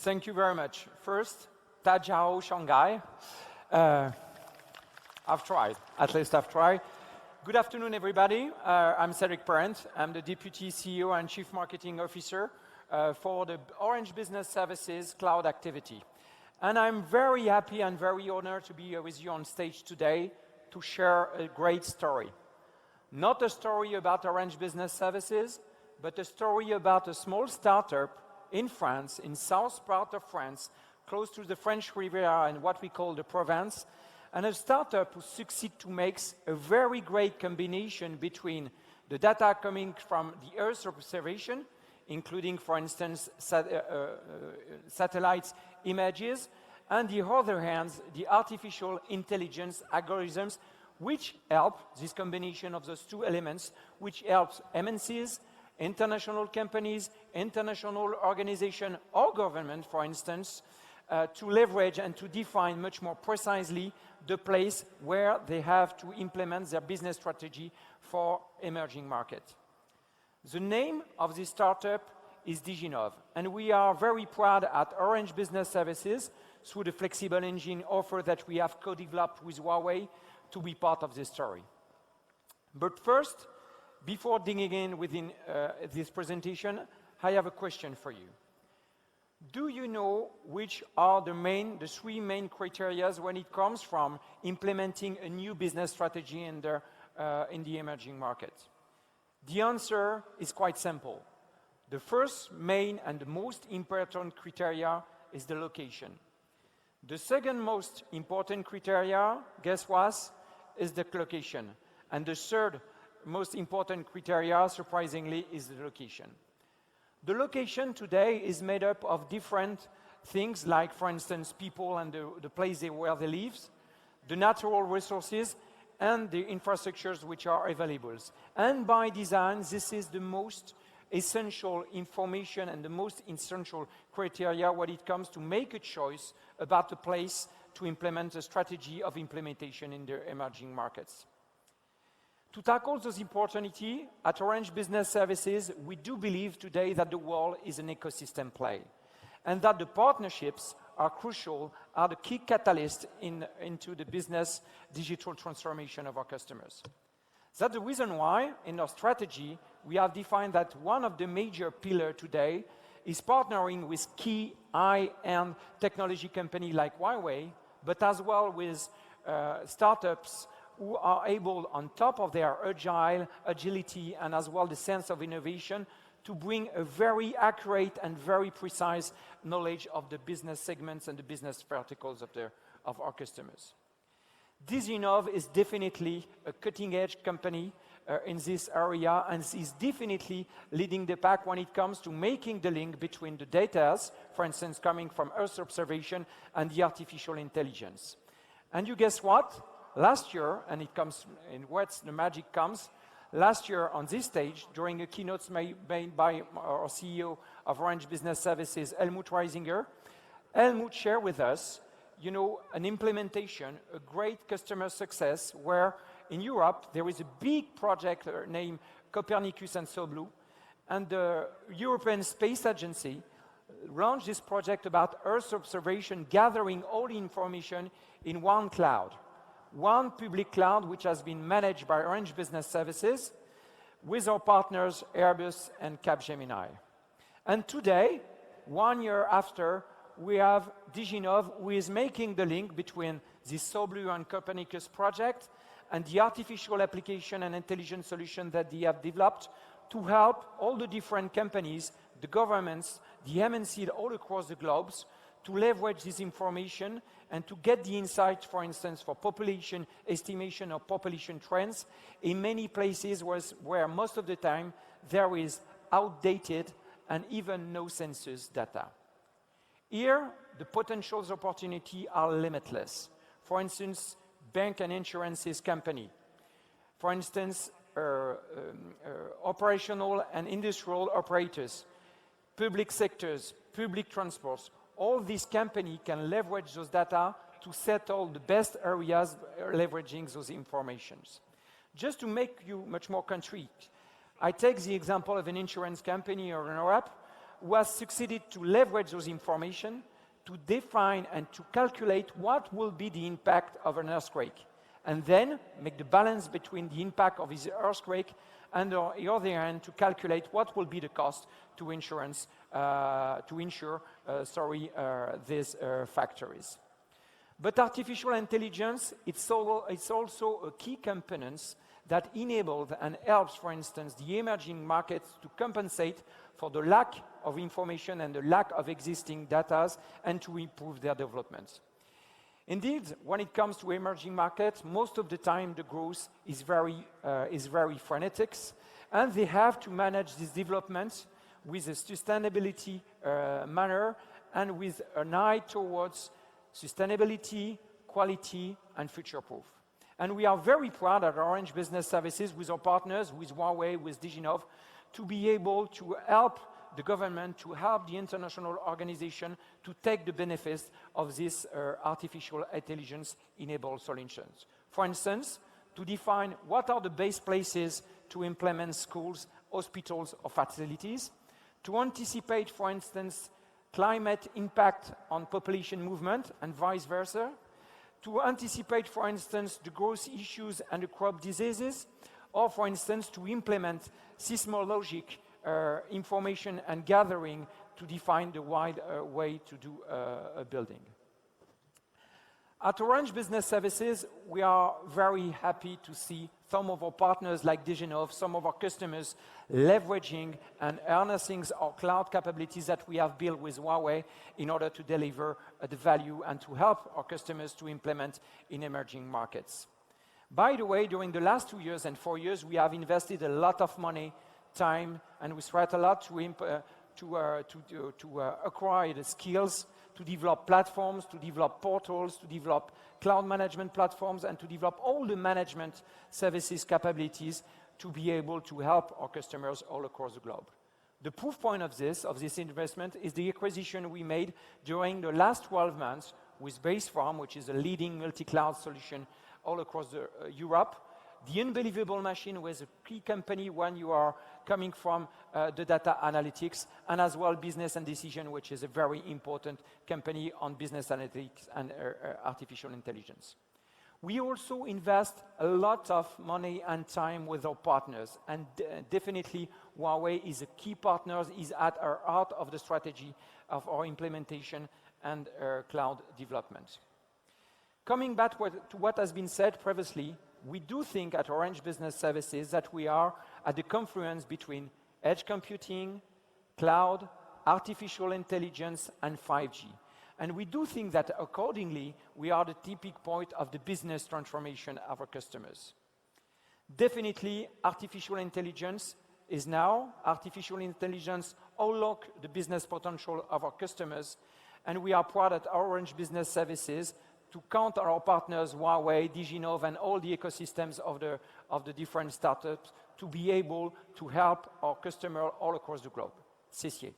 Thank you very much. First, Tajiao Shanghai. I've tried, at least I've tried. Good afternoon, everybody. I'm Cedric Parent. I'm the Deputy CEO and Chief Marketing Officer for the Orange Business Services cloud activity. And I'm very happy and very honored to be here with you on stage today to share a great story. Not a story about Orange Business Services, but a story about a small startup in France, in south part of France, close to the French Riviera and what we call the Provence, and a startup who succeed to make a very great combination between the data coming from the Earth observation, including, for instance, satellite images, and the other hand, the artificial intelligence algorithms, which help, this combination of those two elements, which helps MNCs, international companies, international organizations, or government, for instance, to leverage and to define much more precisely the place where they have to implement their business strategy for emerging markets. The name of this startup is Diginov, and we are very proud at Orange Business Services, through the flexible engine offer that we have co-developed with Huawei, to be part of this story. But first, before digging in within this presentation, I have a question for you. Do you know which are the three main criteria when it comes from implementing a new business strategy in the emerging markets? The answer is quite simple. The first main and the most important criteria is the location. The second most important criteria, guess what, is the location. And the third most important criteria, surprisingly, is the location. The location today is made up of different things, like, for instance, people and the place where they live, the natural resources, and the infrastructures which are available. And by design, this is the most essential information and the most essential criteria when it comes to make a choice about the place to implement a strategy of implementation in the emerging markets. To tackle this opportunity, at Orange Business Services, we do believe today that the world is an ecosystem play, and that the partnerships are crucial, are the key catalyst into the business digital transformation of our customers. That's the reason why, in our strategy, we have defined that one of the major pillars today is partnering with key high-end technology companies like Huawei, but as well with startups who are able, on top of their agility, and as well the sense of innovation, to bring a very accurate and very precise knowledge of the business segments and the business verticals of our customers. Diginov is definitely a cutting-edge company in this area, and is definitely leading the pack when it comes to making the link between the data, for instance, coming from Earth observation, and the artificial intelligence. And you guess what? Last year, and it comes in where the magic comes, last year on this stage, during a keynote made by our CEO of Orange Business Services, Helmut Reisinger, Helmut shared with us, an implementation, a great customer success, where in Europe there is a big project named Copernicus and SoBlue, and the European Space Agency launched this project about Earth observation, gathering all the information in one cloud. One public cloud which has been managed by Orange Business Services with our partners Airbus and Capgemini. And today, 1 year after, we have Diginov, who is making the link between the SoBlue and Copernicus project and the artificial application and intelligence solution that they have developed to help all the different companies, the governments, the MNC all across the globe, to leverage this information and to get the insight, for instance, for population estimation or population trends in many places where most of the time there is outdated and even no census data. Here, the potential opportunities are limitless. For instance, bank and insurances company. For instance, operational and industrial operators, public sectors, public transports. All these companies can leverage those data to settle the best areas leveraging those informations. Just to make you much more concrete, I take the example of an insurance company or an Europe who has succeeded to leverage those information to define and to calculate what will be the impact of an earthquake, and then make the balance between the impact of this earthquake and on the other hand to calculate what will be the cost to insure these factories. But artificial intelligence, it's also a key component that enables and helps, for instance, the emerging markets to compensate for the lack of information and the lack of existing data and to improve their development. Indeed, when it comes to emerging markets, most of the time the growth is very frenetic, and they have to manage these developments with a sustainability manner and with an eye towards sustainability, quality, and future-proof. And we are very proud at Orange Business Services with our partners, with Huawei, with Diginov, to be able to help the government, to help the international organization to take the benefits of this artificial intelligence-enabled solutions. For instance, to define what are the best places to implement schools, hospitals, or facilities, to anticipate, for instance, climate impact on population movement and vice versa, to anticipate, for instance, the growth issues and the crop diseases, or, for instance, to implement seismologic information and gathering to define the wide way to do a building. At Orange Business Services, we are very happy to see some of our partners like Diginov, some of our customers leveraging and harnessing our cloud capabilities that we have built with Huawei in order to deliver the value and to help our customers to implement in emerging markets. By the way, during the last 2 years and 4 years, we have invested a lot of money, time, and we tried a lot to acquire the skills, to develop platforms, to develop portals, to develop cloud management platforms, and to develop all the management services capabilities to be able to help our customers all across the globe. The proof point of this investment is the acquisition we made during the last 12 months with BaseFarm, which is a leading multi-cloud solution all across Europe. The Unbelievable Machine was a key company when you are coming from the data analytics, and as well Business and Decision, which is a very important company on business analytics and artificial intelligence. We also invest a lot of money and time with our partners, and definitely Huawei is a key partner, is at our heart of the strategy of our implementation and cloud development. Coming back to what has been said previously, we do think at Orange Business Services that we are at the confluence between edge computing, cloud, artificial intelligence, and 5G. And we do think that accordingly, we are the tipping point of the business transformation of our customers. Definitely, artificial intelligence is now. Artificial intelligence unlock the business potential of our customers, and we are proud at Orange Business Services to count on our partners, Huawei, Diginov, and all the ecosystems of the different startups to be able to help our customers all across the globe. CCA.